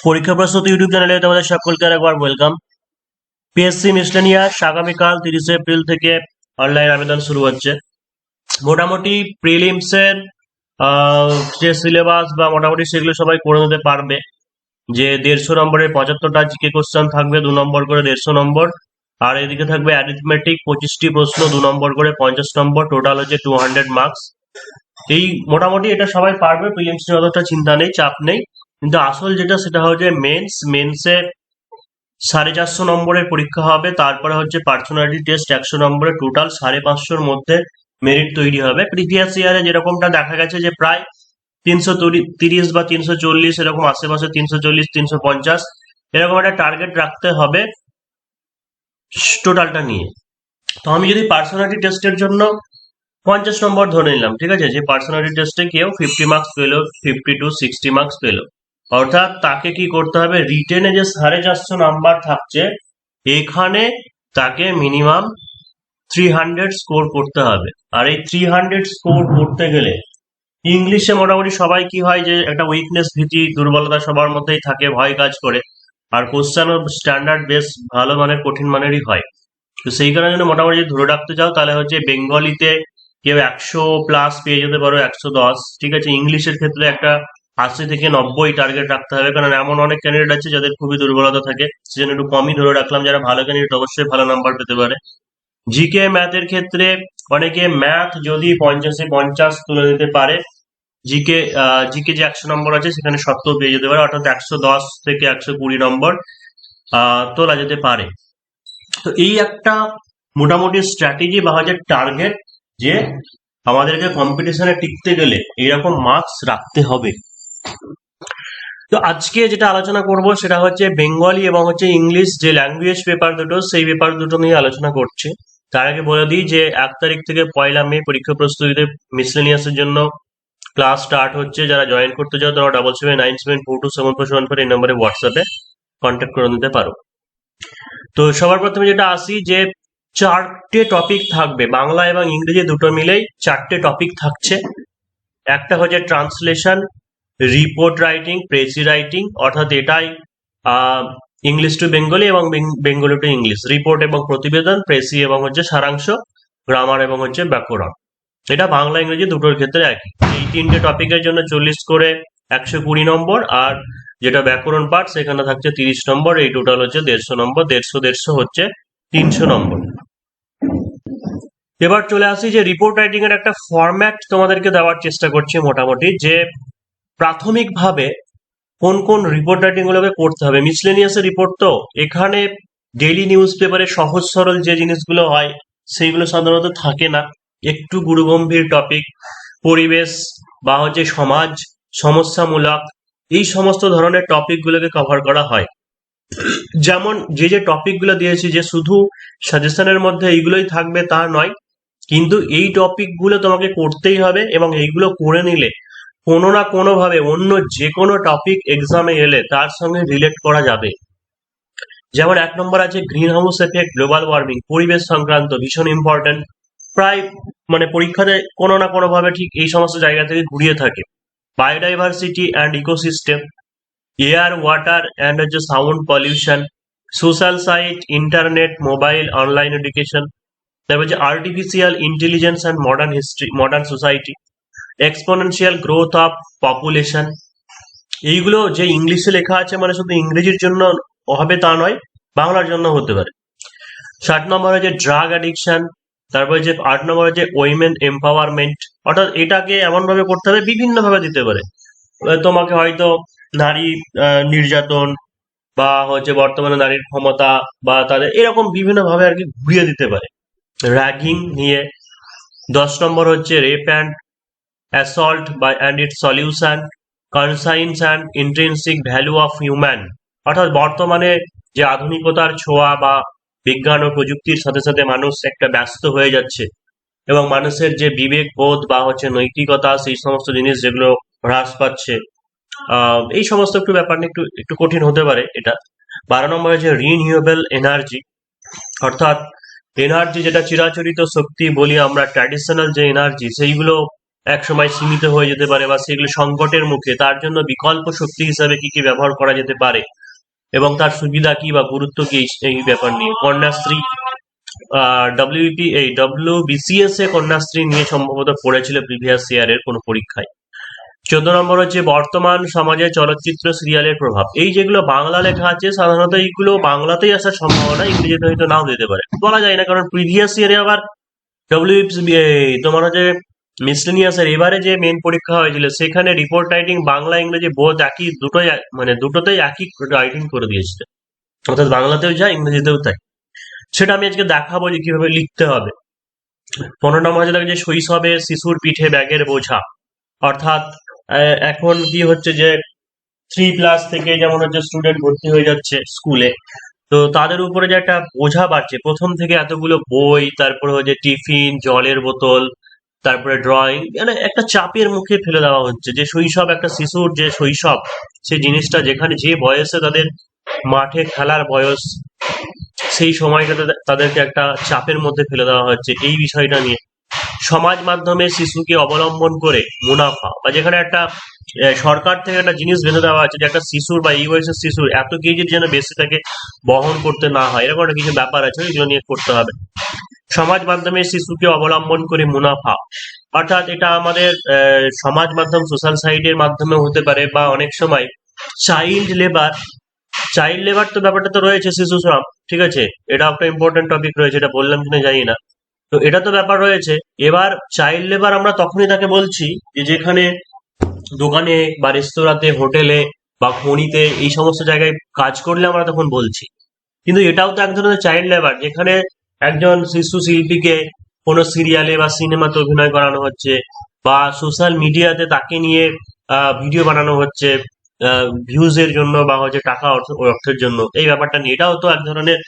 পরীক্ষা প্রস্তুতি ইউটিউব চ্যানেলে তোমাদের সকলকে একবার ওয়েলকাম। পিএসসি মিসলেনিয়াস আগামীকাল 30 এপ্রিল থেকে অনলাইন আবেদন শুরু হচ্ছে। মোটামুটি প্রিলিমসের যে সিলেবাস বা মোটামুটি সেগুলো সবাই করে নিতে পারবে। যে 150 নম্বরের 75টা জিকে কোশ্চেন থাকবে, 2 নম্বর করে 150 নম্বর। আর এদিকে থাকবে অ্যারিথমেটিক 25টি প্রশ্ন, 2 নম্বর করে 50 নম্বর, টোটাল হচ্ছে 200 মার্কস। এই মোটামুটি এটা সবাই পারবে, প্রিলিমস নিয়ে অতটা চিন্তা নেই, চাপ নেই। কিন্তু আসল যেটা সেটা হচ্ছে মেন্সে 450 নম্বরের পরীক্ষা হবে, তারপরে হচ্ছে পার্সোনালিটি টেস্ট 100 নম্বরের, টোটাল 550 মধ্যে মেরিট তৈরি হবে। প্রিভিয়াস ইয়ারে যেরকমটা দেখা গেছে যে প্রায় 330 বা 340 এরকম আশেপাশে, 340 350 এরকম একটা টার্গেট রাখতে হবে টোটালটা নিয়ে। তো আমি যদি পার্সোনালিটি টেস্টের জন্য 50 নম্বর ধরে নিলাম, ঠিক আছে, যে পার্সোনালিটি টেস্টে কেউ 50 মার্কস পেলো, 50 to 60 মার্কস পেলো, অর্থাৎ তাকে কি করতে হবে, রিটেনে যে 450 নাম্বার থাকছে এখানে তাকে মিনিমাম 300 স্কোর করতে হবে। আর এই 300 স্কোর করতে গেলে ইংলিশে মোটামুটি সবাই কি হয় যে একটা উইকনেস, ভীতি, দুর্বলতা সবার মধ্যেই থাকে, ভয় কাজ করে। আর কোশ্চেনও স্ট্যান্ডার্ড বেশ ভালো মানের, কঠিন মানেরই হয়। তো সেই কারণে যদি মোটামুটি যদি ধরে রাখতে চাও তাহলে হচ্ছে বেঙ্গলিতে কেউ 100+ পেয়ে যেতে পারো, 110, ঠিক আছে। ইংলিশের ক্ষেত্রে একটা 80 থেকে 90 টার্গেট রাখতে হবে, কারণ এমন অনেক ক্যান্ডিডেট আছে যাদের খুবই দুর্বলতা থাকে, সেজন্য একটু কমই ধরে রাখলাম। যারা ভালো ক্যান্ডিডেট অবশ্যই ভালো নাম্বার পেতে পারে। জিকে ম্যাথের ক্ষেত্রে অনেকে ম্যাথ যদি 50-এ 50 তুলে দিতে পারে, জিকে জিকে যে 100 নম্বর আছে সেখানে 70 পেয়ে যেতে পারে, অর্থাৎ 110 থেকে 120 নম্বর তোলা যেতে পারে। তো এই একটা মোটামুটি স্ট্র্যাটেজি বা হচ্ছে টার্গেট, যে আমাদেরকে কম্পিটিশনে টিকতে গেলে এরকম মার্কস রাখতে হবে। তো আজকে যেটা আলোচনা করব সেটা হচ্ছে বেঙ্গলি এবং হচ্ছে ইংলিশ যে ল্যাঙ্গুয়েজ পেপার দুটো, সেই পেপার দুটো নিয়ে আলোচনা করছি। তার আগে বলে দিই যে 1 তারিখ থেকে 1 মে পরীক্ষা প্রস্তুতিতে মিসলেনিয়াসের জন্য ক্লাস স্টার্ট হচ্ছে। যারা জয়েন করতে চাও তারা 7797427474 এই নম্বরে হোয়াটসঅ্যাপে কন্ট্যাক্ট করে নিতে পারো। তো সবার প্রথমে যেটা আসি, যে 4টে টপিক থাকবে, বাংলা এবং ইংরেজি দুটো মিলেই 4টে টপিক থাকছে। একটা হচ্ছে translation, report writing, precis writing, অর্থাৎ এটাই ইংলিশ টু বেঙ্গলি এবং বেঙ্গলি টু ইংলিশ। রিপোর্ট এবং প্রতিবেদন, প্রেসি এবং হচ্ছে সারাংশ, গ্রামার এবং হচ্ছে ব্যাকরণ। এটা বাংলা ইংরেজি দুটোর ক্ষেত্রে একই। এই 3টে টপিকের জন্য 40 করে 120 নম্বর, আর যেটা ব্যাকরণ পার্ট সেখানে থাকছে 30 নম্বর। এই টোটাল হচ্ছে 150 নম্বর, 150 হচ্ছে 300 নম্বর। এবার চলে আসি যে রিপোর্ট রাইটিং এর একটা ফরম্যাট তোমাদেরকে দেওয়ার চেষ্টা করছি মোটামুটি, যে প্রাথমিকভাবে কোন কোন রিপোর্ট রাইটিং গুলোকে করতে হবে। মিসলেনিয়াসের রিপোর্ট, তো এখানে ডেইলি নিউজ পেপারে সহজ সরল যে জিনিসগুলো হয় সেইগুলো সাধারণত থাকে না, একটু গুরুগম্ভীর টপিক, পরিবেশ বা হচ্ছে সমাজ, সমস্যামূলক, এই সমস্ত ধরনের টপিক গুলোকে কভার করা হয়। যেমন যে টপিক গুলো দিয়েছি, যে শুধু সাজেশনের মধ্যে এইগুলোই থাকবে তা নয়, কিন্তু এই টপিক গুলো তোমাকে করতেই হবে, এবং এইগুলো করে নিলে কোনো না কোনো ভাবে অন্য যে কোনো টপিক এক্সামে এলে তার সঙ্গে রিলেট করা যাবে। যেমন 1 নম্বর আছে green house effect, global warming, পরিবেশ সংক্রান্ত, ভীষণ ইম্পর্টেন্ট। প্রায় মানে পরীক্ষাতে কোনো না কোনো ভাবে ঠিক এই সমস্ত জায়গা থেকে ঘুরিয়ে থাকে। Biodiversity and ecosystem, air, water and হচ্ছে sound pollution, social site, internet, mobile, online education, তারপর হচ্ছে artificial intelligence and modern history, modern society, exponential growth of population. এইগুলো যে ইংলিশে লেখা আছে, মানে শুধু ইংরেজির জন্য হবে তা নয়, বাংলার জন্য হতে পারে। 7 নম্বর হচ্ছে ড্রাগ অ্যাডিকশন, তারপরে যে 8 নম্বর হচ্ছে উইমেন এম্পাওয়ারমেন্ট, অর্থাৎ এটাকে এমন ভাবে করতে হবে, বিভিন্ন ভাবে দিতে পারে। তোমাকে হয়তো নারী নির্যাতন বা হচ্ছে বর্তমানে নারীর ক্ষমতা বা তাদের এরকম বিভিন্ন ভাবে আর কি ঘুরিয়ে দিতে পারে। র্যাগিং নিয়ে 10 নম্বর হচ্ছে rape and assault by and its solution, conscience and intrinsic value of human, অর্থাৎ বর্তমানে যে আধুনিকতার ছোঁয়া বা বিজ্ঞান ও প্রযুক্তির সাথে সাথে মানুষ একটা ব্যস্ত হয়ে যাচ্ছে, এবং মানুষের যে বিবেক বোধ বা হচ্ছে নৈতিকতা, সেই সমস্ত জিনিস যেগুলো হ্রাস পাচ্ছে, এই সমস্ত একটু ব্যাপার নিয়ে একটু একটু কঠিন হতে পারে এটা। 12 নম্বরে যে রিনিউয়েবল এনার্জি, অর্থাৎ এনার্জি যেটা চিরাচরিত শক্তি বলি আমরা, ট্র্যাডিশনাল যে এনার্জি সেইগুলো এক সময় সীমিত হয়ে যেতে পারে বা সেগুলো সংকটের মুখে, তার জন্য বিকল্প শক্তি হিসাবে কি কি ব্যবহার করা যেতে পারে এবং তার সুবিধা কি বা গুরুত্ব কি, এই ব্যাপার নিয়ে কন্যাশ্রী WBCS এ কন্যাশ্রী নিয়ে সম্ভবত পড়েছিল প্রিভিয়াস ইয়ারের কোনো পরীক্ষায়। 14 নম্বর হচ্ছে বর্তমান সমাজে চলচ্চিত্র সিরিয়ালের প্রভাব। এই যেগুলো বাংলা লেখা আছে সাধারণত এইগুলো বাংলাতেই আসার সম্ভাবনা, ইংরেজিতে হয়তো নাও দিতে পারে, বলা যায় না, কারণ প্রিভিয়াস ইয়ারে আবার তোমার হচ্ছে মিসলেনিয়াসের এবারে যে মেন পরীক্ষা হয়েছিল সেখানে রিপোর্ট রাইটিং বাংলা ইংরেজি বোধ একই, দুটোই মানে দুটোতেই একই রাইটিং করে দিয়েছিল, অর্থাৎ বাংলাতেও যা ইংরেজিতেও তাই। সেটা আমি আজকে দেখাবো যে কিভাবে লিখতে হবে। 15 নম্বর হচ্ছে যে শৈশবে শিশুর পিঠে ব্যাগের বোঝা, অর্থাৎ এখন কি হচ্ছে যে 3 ক্লাস থেকে যেমন হচ্ছে স্টুডেন্ট ভর্তি হয়ে যাচ্ছে স্কুলে, তো তাদের উপরে যে একটা বোঝা বাড়ছে, প্রথম থেকে এতগুলো বই, তারপরে হচ্ছে টিফিন, জলের বোতল, তারপরে ড্রয়িং, মানে একটা চাপের মুখে ফেলে দেওয়া হচ্ছে। যে শৈশব, একটা শিশুর যে শৈশব, সেই জিনিসটা যেখানে যে বয়সে তাদের মাঠে খেলার বয়স, সেই সময়টাতে তাদেরকে একটা চাপের মধ্যে ফেলে দেওয়া হচ্ছে। এই বিষয়টা নিয়ে সমাজ মাধ্যমে শিশুকে অবলম্বন করে মুনাফা, বা যেখানে একটা সরকার থেকে একটা জিনিস বেঁধে দেওয়া আছে যে একটা শিশুর বা এই বয়সের শিশুর এত কেজির যেন বেশি তাকে বহন করতে না হয়, এরকম একটা কিছু ব্যাপার আছে, এগুলো নিয়ে করতে হবে। সমাজ মাধ্যমে শিশুকে অবলম্বন করে মুনাফা, অর্থাৎ এটা আমাদের সমাজ মাধ্যম সোশ্যাল সাইটের মাধ্যমে হতে পারে, বা অনেক সময় চাইল্ড লেবার। চাইল্ড লেবার তো ব্যাপারটা তো রয়েছে, শিশু শ্রম, ঠিক আছে, এটা একটা ইম্পর্টেন্ট টপিক রয়েছে, এটা বললাম কিনা জানি না। তো এটা তো ব্যাপার রয়েছে। এবার চাইল্ড লেবার আমরা তখনই তাকে বলছি যে যেখানে দোকানে বা রেস্তোরাঁতে, হোটেলে বা খনিতে, এই সমস্ত জায়গায় কাজ করলে আমরা তখন বলছি। কিন্তু এটাও তো এক ধরনের চাইল্ড লেবার, যেখানে একজন শিশু শিল্পীকে কোনো সিরিয়ালে বা সিনেমাতে অভিনয় করানো হচ্ছে, বা সোশ্যাল মিডিয়াতে তাকে নিয়ে ভিডিও বানানো হচ্ছে ভিউজের জন্য, বা হচ্ছে টাকা অর্থের জন্য। এই ব্যাপারটা নিয়ে এটাও তো এক ধরনের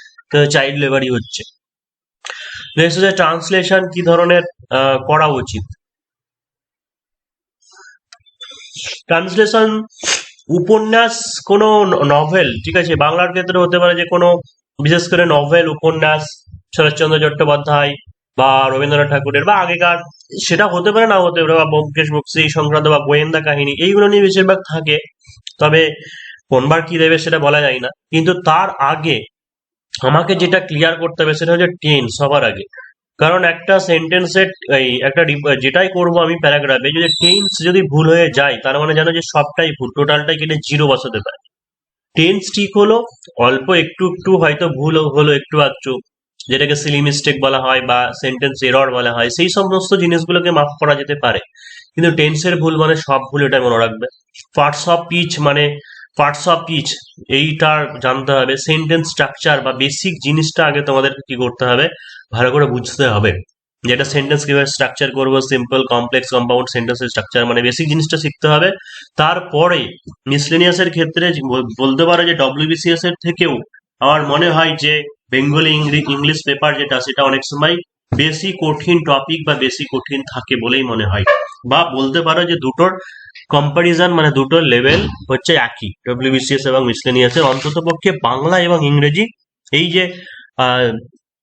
চাইল্ড লেবারই হচ্ছে। নেক্সট হচ্ছে ট্রান্সলেশন কি ধরনের করা উচিত। ট্রান্সলেশন উপন্যাস, কোনো নভেল, ঠিক আছে, বাংলার ক্ষেত্রে হতে পারে যে কোনো বিশেষ করে নভেল, উপন্যাস, শরৎচন্দ্র চট্টোপাধ্যায় বা রবীন্দ্রনাথ ঠাকুরের, বা আগেকার, সেটা হতে পারে না হতে পারে, বা ব্যোমকেশ বক্সী সংক্রান্ত বা গোয়েন্দা কাহিনী, এইগুলো নিয়ে বেশিরভাগ থাকে। তবে কোনবার কি দেবে সেটা বলা যায় না। কিন্তু তার আগে আমাকে যেটা ক্লিয়ার করতে হবে সেটা হচ্ছে টেন্স সবার আগে। কারণ একটা সেন্টেন্সের এই একটা যেটাই করব আমি প্যারাগ্রাফে, যদি টেন্স যদি ভুল হয়ে যায় তার মানে জানো যে সবটাই ভুল, টোটালটাই কেটে জিরো বসাতে পারে। টেন্স ঠিক হলো, অল্প একটু একটু হয়তো ভুল হলো একটু আধটু, যেটাকে সিলি মিস্টেক বলা হয় বা সেন্টেন্স এরর বলা হয়, সেই সমস্ত জিনিসগুলোকে মাফ করা যেতে পারে। কিন্তু টেন্সের ভুল মানে সব ভুল, এটা মনে রাখবে। পার্টস অফ পিচ মানে পার্টস অফ পিচ, এইটা জানতে হবে। সেন্টেন্স স্ট্রাকচার বা বেসিক জিনিসটা আগে তোমাদের কি করতে হবে, ভালো করে বুঝতে হবে। যেটা সেন্টেন্স কিভাবে স্ট্রাকচার করবো, সিম্পল, কমপ্লেক্স, কম্পাউন্ড সেন্টেন্সের স্ট্রাকচার, মানে বেসিক জিনিসটা শিখতে হবে। তারপরে মিসলেনিয়াসের ক্ষেত্রে বলতে পারো যে WBCS এর থেকেও আমার মনে হয় যে বেঙ্গলি ইংলিশ পেপার যেটা, সেটা অনেক সময় বেশি কঠিন টপিক বা বেশি কঠিন থাকে বলেই মনে হয়। বা বলতে পারো যে দুটোর কম্পারিজন, মানে দুটোর লেভেল হচ্ছে একই, WBCS এবং মিসলেনিয়াসের, অন্তত পক্ষে বাংলা এবং ইংরেজি, এই যে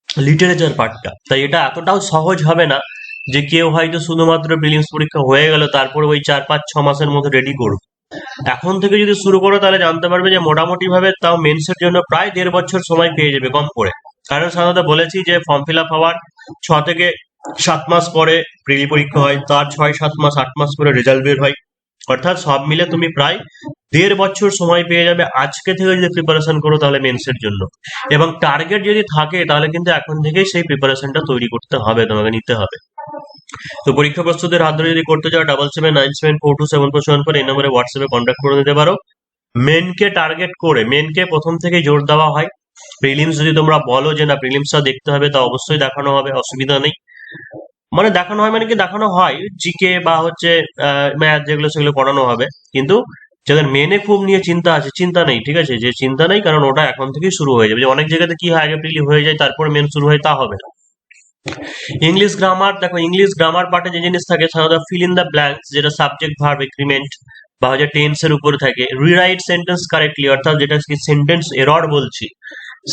লিটারেচার পার্টটা। তাই এটা এতটাও সহজ হবে না যে কেউ হয়তো শুধুমাত্র প্রিলিমস পরীক্ষা হয়ে গেল তারপরে ওই 4-5-6 মাসের মধ্যে রেডি করবে। এখন থেকে যদি শুরু করো তাহলে জানতে পারবে যে মোটামুটি ভাবে তাও মেন্সের জন্য প্রায় 1.5 বছর সময় পেয়ে যাবে কম করে। কারণ সাধারণত বলেছি যে ফর্ম ফিল আপ হওয়ার 6 থেকে 7 মাস পরে প্রিলি পরীক্ষা হয়, তার 6-7 মাস 8 মাস পরে রেজাল্ট বের হয়। অর্থাৎ সব মিলে তুমি প্রায় 1.5 বছর সময় পেয়ে যাবে আজকে থেকে যদি প্রিপারেশন করো তাহলে মেন্সের জন্য। এবং টার্গেট যদি থাকে তাহলে কিন্তু এখন থেকেই সেই প্রিপারেশনটা তৈরি করতে হবে, তোমাকে নিতে হবে। তো পরীক্ষা প্রস্তুতির হাত ধরে যদি করতে চাও 7797427474 এই নম্বরে হোয়াটসঅ্যাপে কন্ট্যাক্ট করে নিতে পারো। মেনকে টার্গেট করে, মেনকে প্রথম থেকে জোর দেওয়া হয়। প্রিলিমস যদি তোমরা বলো যে না প্রিলিমসটা দেখতে হবে, তা অবশ্যই দেখানো হবে, অসুবিধা নেই। মানে দেখানো হয় মানে কি, দেখানো হয় জিকে বা হচ্ছে ম্যাথ যেগুলো সেগুলো পড়ানো হবে। কিন্তু যাদের মেনে খুব নিয়ে চিন্তা আছে, চিন্তা নেই, ঠিক আছে, যে চিন্তা নেই, কারণ ওটা এখন থেকেই শুরু হয়ে যাবে। যে অনেক জায়গাতে কি হয়, আগে প্রিলি হয়ে যায় তারপরে মেন শুরু হয়, তা হবে না। ইংলিশ গ্রামার দেখো, ইংলিশ গ্রামার পার্টে যে জিনিস থাকে সাধারণত ফিল ইন দ্য ব্ল্যাঙ্কস, যেটা সাবজেক্ট ভার্ব এগ্রিমেন্ট বা হচ্ছে টেন্স এর উপরে থাকে। রিরাইট সেন্টেন্স কারেক্টলি, অর্থাৎ যেটা সেন্টেন্স এরর বলছি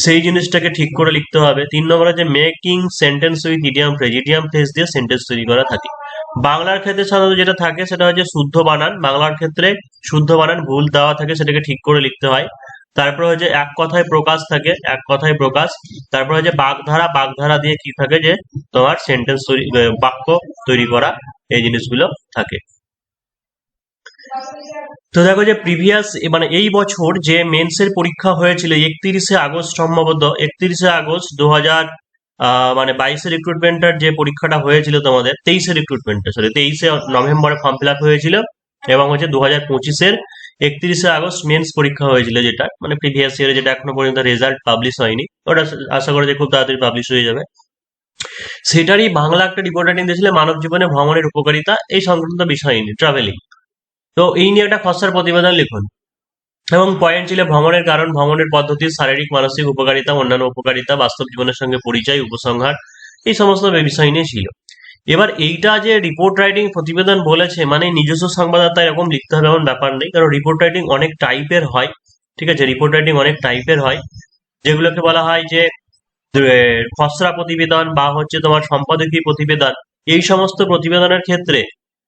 সেই জিনিসটাকে ঠিক করে লিখতে হবে। 3 নম্বরে যে making sentence with idiom phrase, idiom phrase দিয়ে সেন্টেন্স তৈরি করা থাকে। বাংলার ক্ষেত্রে সাধারণত যেটা থাকে সেটা হচ্ছে শুদ্ধ বানান, বাংলার ক্ষেত্রে শুদ্ধ বানান ভুল দেওয়া থাকে সেটাকে ঠিক করে লিখতে হয়। তারপর হচ্ছে এক কথায় প্রকাশ থাকে, এক কথায় প্রকাশ। তারপর হচ্ছে বাগধারা, বাগধারা দিয়ে কি থাকে যে তোমার সেন্টেন্স তৈরি, বাক্য তৈরি করা, এই জিনিসগুলো থাকে। তো দেখো যে প্রিভিয়াস মানে এই বছর যে মেন্সের পরীক্ষা হয়েছিল 31শে আগস্ট, সম্ভবত 31শে আগস্ট 2000 মানে 22-এর রিক্রুটমেন্টের যে পরীক্ষাটা হয়েছিল তোমাদের, 23-এর রিক্রুটমেন্টে, সরি 23শে নভেম্বরে ফর্ম ফিল আপ হয়েছিল, এবং হচ্ছে 2025-এর 31শে আগস্ট মেন্স পরীক্ষা হয়েছিল, যেটা মানে প্রিভিয়াস ইয়ারে, যেটা এখনো পর্যন্ত রেজাল্ট পাবলিশ হয়নি, ওটা আশা করা যায় খুব তাড়াতাড়ি পাবলিশ হয়ে যাবে। সেটারই বাংলা একটা রিপোর্ট রাইটিং দিয়েছিল, মানব জীবনে ভ্রমণের উপকারিতা এই সংক্রান্ত বিষয় নিয়ে, ট্রাভেলিং। তো এই নিয়ে একটা খসড়া প্রতিবেদন লিখুন, এবং পয়েন্ট ছিল ভ্রমণের কারণ, ভ্রমণের পদ্ধতি, শারীরিক মানসিক উপকারিতা, অন্যান্য উপকারিতা, বাস্তব জীবনের সঙ্গে পরিচয়, উপসংহার, এই সমস্ত বিষয় নিয়ে ছিল। এবার এইটা যে রিপোর্ট রাইটিং প্রতিবেদন বলেছে, মানে নিজস্ব সংবাদদাতা এরকম লিখতে হবে এমন ব্যাপার নেই, কারণ রিপোর্ট রাইটিং অনেক টাইপের হয়। ঠিক আছে, রিপোর্ট রাইটিং অনেক টাইপের হয়, যেগুলোকে বলা হয় যে খসড়া প্রতিবেদন বা হচ্ছে তোমার সম্পাদকীয় প্রতিবেদন। এই সমস্ত প্রতিবেদনের ক্ষেত্রে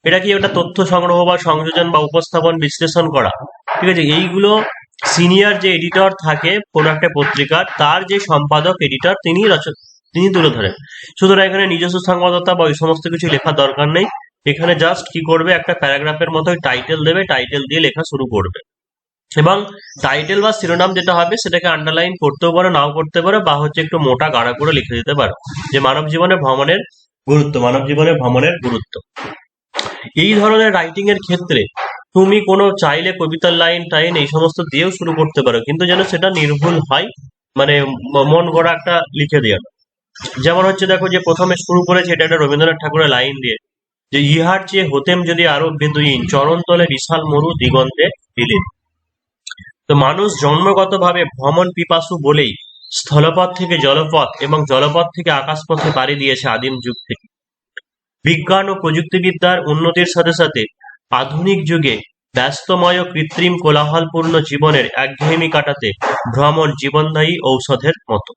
এটা কি একটা তথ্য সংগ্রহ বা সংযোজন বা উপস্থাপন বিশ্লেষণ করা, ঠিক আছে, এইগুলো সিনিয়র যে এডিটর থাকে কোন একটা পত্রিকার, তার যে সম্পাদক এডিটর তিনি তুলে ধরেন। সুতরাং এখানে নিজস্ব সংবাদদাতা বা ওই সমস্ত কিছু লেখার দরকার নেই। এখানে জাস্ট কি করবে, একটা প্যারাগ্রাফের মতো টাইটেল দেবে, টাইটেল দিয়ে লেখা শুরু করবে, এবং টাইটেল বা শিরোনাম যেটা হবে সেটাকে আন্ডারলাইন করতেও পারো, নাও করতে পারো, বা হচ্ছে একটু মোটা গাঢ়া করে লিখে দিতে পারো, যে মানব জীবনে ভ্রমণের গুরুত্ব, মানব জীবনে ভ্রমণের গুরুত্ব। এই ধরনের রাইটিং এর ক্ষেত্রে তুমি কোনো চাইলে কবিতার লাইন টাইন এই সমস্ত দিয়েও শুরু করতে পারো, কিন্তু যেন সেটা নির্ভুল হয়, মানে মন গড়া একটা লিখে দেওয়া। যেমন হচ্ছে দেখো যে প্রথমে শুরু করেছে এটা একটা রবীন্দ্রনাথ ঠাকুরের লাইন দিয়ে, যে ইহার চেয়ে হতেম যদি আরো বেদুইন, চরণ তলে বিশাল মরু দিগন্তে বিলীন। তো মানুষ জন্মগতভাবে ভ্রমণ পিপাসু বলেই স্থলপথ থেকে জলপথ এবং জলপথ থেকে আকাশপথে পাড়ি দিয়েছে আদিম যুগ থেকে। বিজ্ঞান ও প্রযুক্তিবিদ্যার উন্নতির সাথে সাথে আধুনিক যুগে ব্যস্তময় ও কৃত্রিম কোলাহলপূর্ণ জীবনের একঘেয়েমি কাটাতে ভ্রমণ জীবনদায়ী ঔষধের মতো।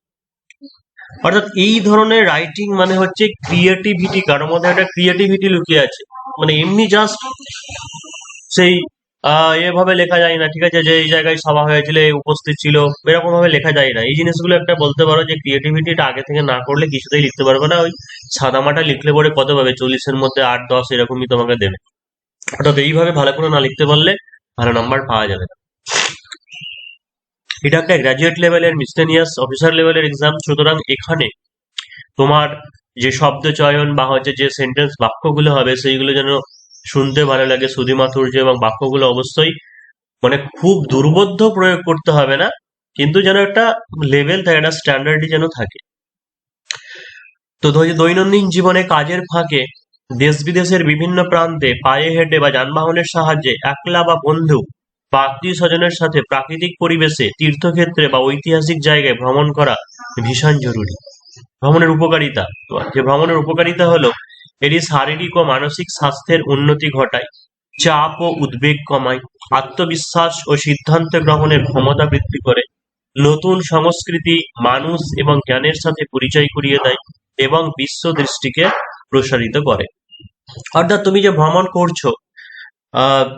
অর্থাৎ এই ধরনের রাইটিং মানে হচ্ছে ক্রিয়েটিভিটি, কারোর মধ্যে একটা ক্রিয়েটিভিটি লুকিয়ে আছে, মানে এমনি জাস্ট সেই এভাবে লেখা যায় না, ঠিক আছে, যে এই জায়গায় সভা হয়েছিল, এই উপস্থিত ছিল, এরকম ভাবে লেখা যায় না। এই জিনিসগুলো একটা বলতে পারো যে ক্রিয়েটিভিটিটা আগে থেকে না করলে কিছুতেই লিখতে পারবে না। ওই সাদামাটা লিখলে পরে কত পাবে, 40-এর মধ্যে 8-10 এরকমই তোমাকে দেবে। অর্থাৎ এইভাবে ভালো করে না লিখতে পারলে ভালো নাম্বার পাওয়া যাবে না। এটা একটা গ্রাজুয়েট লেভেলের মিসলেনিয়াস অফিসার লেভেলের এক্সাম, সুতরাং এখানে তোমার যে শব্দ চয়ন বা হচ্ছে যে সেন্টেন্স বাক্যগুলো হবে সেইগুলো যেন শুনতে ভালো লাগে, শ্রুতিমাধুর্য, এবং বাক্যগুলো অবশ্যই মানে খুব দুর্বোধ্য প্রয়োগ করতে হবে না, কিন্তু যেন একটা লেভেল থাকে, একটা স্ট্যান্ডার্ডই যেন থাকে। তো দৈনন্দিন জীবনে কাজের ফাঁকে দেশ বিদেশের বিভিন্ন প্রান্তে পায়ে হেঁটে বা যানবাহনের সাহায্যে একলা বা বন্ধু বা আত্মীয় স্বজনের সাথে প্রাকৃতিক পরিবেশে, তীর্থক্ষেত্রে বা ঐতিহাসিক জায়গায় ভ্রমণ করা ভীষণ জরুরি। ভ্রমণের উপকারিতা, যে ভ্রমণের উপকারিতা হলো এটি শারীরিক ও মানসিক স্বাস্থ্যের উন্নতি ঘটায়, চাপ ও উদ্বেগ কমায়, আত্মবিশ্বাস ও সিদ্ধান্ত গ্রহণের ক্ষমতা বৃদ্ধি করে, নতুন সংস্কৃতি, মানুষ এবং জ্ঞানের সাথে পরিচয় করিয়ে দেয়, এবং বিশ্ব দৃষ্টিকে প্রসারিত করে। অর্থাৎ তুমি যে ভ্রমণ করছো,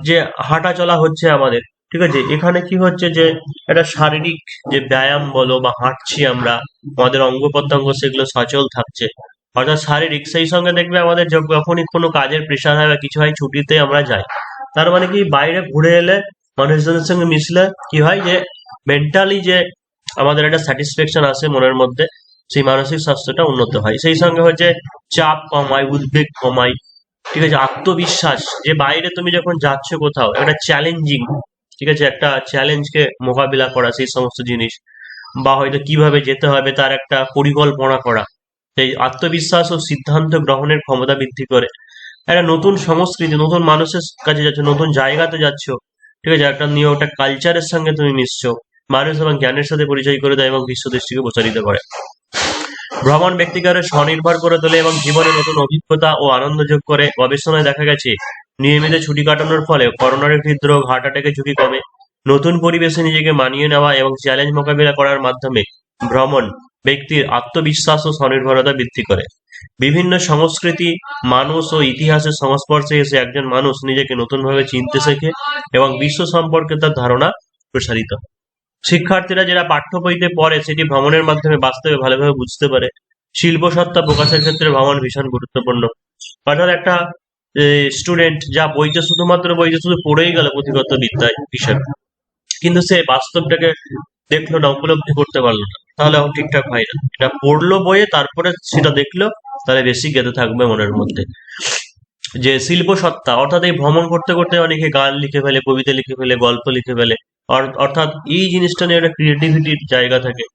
যে হাঁটা চলা হচ্ছে আমাদের, ঠিক আছে, এখানে কি হচ্ছে যে একটা শারীরিক যে ব্যায়াম বলো বা হাঁটছি আমরা, আমাদের অঙ্গ প্রত্যঙ্গ সেগুলো সচল থাকছে, অর্থাৎ শারীরিক। সেই সঙ্গে দেখবে আমাদের যখনই কোনো কাজের প্রেশার হয় বা কিছু হয়, ছুটিতে আমরা যাই, তার মানে কি বাইরে ঘুরে এলে মানুষজনের সঙ্গে মিশলে কি হয় যে মেন্টালি যে আমাদের একটা স্যাটিসফ্যাকশন আসে মনের মধ্যে, সেই মানসিক স্বাস্থ্যটা উন্নত হয়। সেই সঙ্গে হচ্ছে চাপ কমায়, উদ্বেগ কমায়, ঠিক আছে, আত্মবিশ্বাস, যে বাইরে তুমি যখন যাচ্ছ কোথাও একটা চ্যালেঞ্জিং, ঠিক আছে, একটা চ্যালেঞ্জকে মোকাবিলা করা, সেই সমস্ত জিনিস, বা হয়তো কিভাবে যেতে হবে তার একটা পরিকল্পনা করা, সেই আত্মবিশ্বাস ও সিদ্ধান্ত গ্রহণের ক্ষমতা বৃদ্ধি করে। একটা নতুন সংস্কৃতি, নতুন মানুষের কাছে যাচ্ছ, নতুন জায়গাতে যাচ্ছ, ঠিক আছে, একটা নিউ একটা কালচারের সঙ্গে তুমি মিশছো, মানুষ এবং জ্ঞানের সাথে পরিচয় করে দেয় এবং বিশ্ব দৃষ্টিকে প্রসারিত করে। ভ্রমণ ব্যক্তিকে আরো স্বনির্ভর করে তোলে এবং জীবনে নতুন অভিজ্ঞতা ও আনন্দ যোগ করে। গবেষণায় দেখা গেছে নিয়মিত ছুটি কাটানোর ফলে করোনারি হৃদরোগ, হার্ট অ্যাটাকের ঝুঁকি কমে। নতুন পরিবেশে নিজেকে মানিয়ে নেওয়া এবং চ্যালেঞ্জ মোকাবিলা করার মাধ্যমে ভ্রমণ ব্যক্তির আত্মবিশ্বাস ও স্বনির্ভরতা বৃদ্ধি করে। বিভিন্ন সংস্কৃতি, মানুষ ও ইতিহাসের সংস্পর্শে এসে একজন মানুষ নিজেকে নতুনভাবে চিনতে শেখে এবং বিশ্ব সম্পর্কে তার ধারণা প্রসারিত হয়। শিক্ষার্থীরা যেটা পাঠ্য বইতে পড়ে সেটি ভ্রমণের মাধ্যমে বাস্তবে ভালোভাবে বুঝতে পারে। শিল্প সত্তা প্রকাশের ক্ষেত্রে ভ্রমণ ভীষণ গুরুত্বপূর্ণ। অর্থাৎ একটা স্টুডেন্ট যা বইতে শুধু পড়েই গেল পুঁথিগত বিদ্যা হিসেবে, কিন্তু সে বাস্তবটাকে দেখলো না, উপলব্ধি করতে পারলো না, তাহলে ঠিকঠাক হয় না। এটা পড়লো বইয়ে, তারপরে সেটা দেখলো, তাহলে বেশি গেঁথে থাকবে মনের মধ্যে। যে শিল্প সত্তা, অর্থাৎ এই ভ্রমণ করতে করতে অনেকে গান লিখে ফেলে, কবিতা লিখে ফেলে, গল্প লিখে ফেলে। অর্থাৎ এই জিনিসটা নিয়ে একটা ক্রিয়েটিভিটির জায়গা থাকে।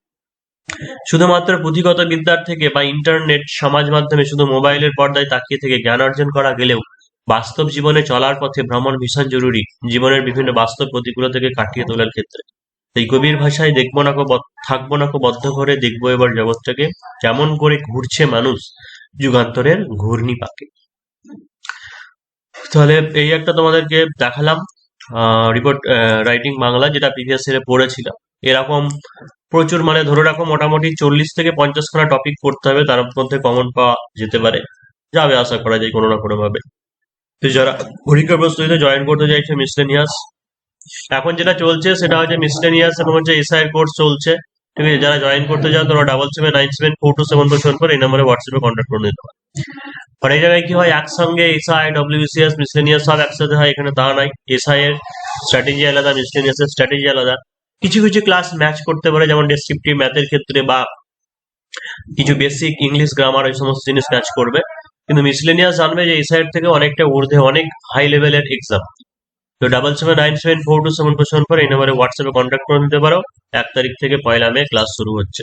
শুধুমাত্র পুঁথিগত বিদ্যার থেকে বা ইন্টারনেট, সমাজ মাধ্যমে, শুধু মোবাইলের পর্দায় তাকিয়ে থেকে জ্ঞান অর্জন করা গেলেও বাস্তব জীবনে চলার পথে ভ্রমণ ভীষণ জরুরি, জীবনের বিভিন্ন বাস্তব প্রতিকূলতা থেকে কাটিয়ে তোলার ক্ষেত্রে। এই কবির ভাষায় দেখবো না থাকবো না বদ্ধ ঘরে, দেখবো এবার জগৎটাকে, যেমন করে ঘুরছে মানুষ যুগান্তরের ঘূর্ণি পাকে। তাহলে এই একটা তোমাদেরকে দেখালাম রিপোর্ট রাইটিং বাংলা, যেটা প্রিভিয়াস ইয়ারে পড়েছিলাম। এরকম প্রচুর, মানে ধরে রাখো মোটামুটি 40 থেকে 50 খানা টপিক পড়তে হবে, তার মধ্যে কমন পাওয়া যেতে পারে, যাবে আশা করা যায় কোনো না কোনো ভাবে। তো যারা পরীক্ষার প্রস্তুতিতে জয়েন করতে চাইছে মিসলেনিয়াস, এখন যেটা চলছে সেটা হচ্ছে মিসলেনিয়াস এবং হচ্ছে এসআই এর কোর্স চলছে। ঠিক আছে, যারা জয়েন করতে চাও তোরা 779792742747 এই নম্বরে হোয়াটসঅ্যাপে কন্ট্যাক্ট করে নিতে পারো। আর এই জায়গায় কি হয়, একসঙ্গে এসআই, ডব্লিউবিসিএস, মিসলেনিয়াস সব একসাথে হয়, এখানে তা নাই। এসআই এর স্ট্র্যাটেজি আলাদা, মিসলেনিয়াস এর স্ট্র্যাটেজি আলাদা। কিছু কিছু ক্লাস ম্যাচ করতে পারে, যেমন ডেসক্রিপটিভ ম্যাথের ক্ষেত্রে বা কিছু বেসিক ইংলিশ গ্রামার, এই সমস্ত জিনিস ম্যাচ করবে। কিন্তু মিসলেনিয়াস জানবে যে এসআই এর থেকে অনেকটা ঊর্ধ্বে, অনেক হাই লেভেলের এক্সাম। তো 779792742747 এই নম্বরে হোয়াটসঅ্যাপে কন্ট্যাক্ট করে নিতে পারো। 1 তারিখ থেকে 1 মে ক্লাস শুরু হচ্ছে।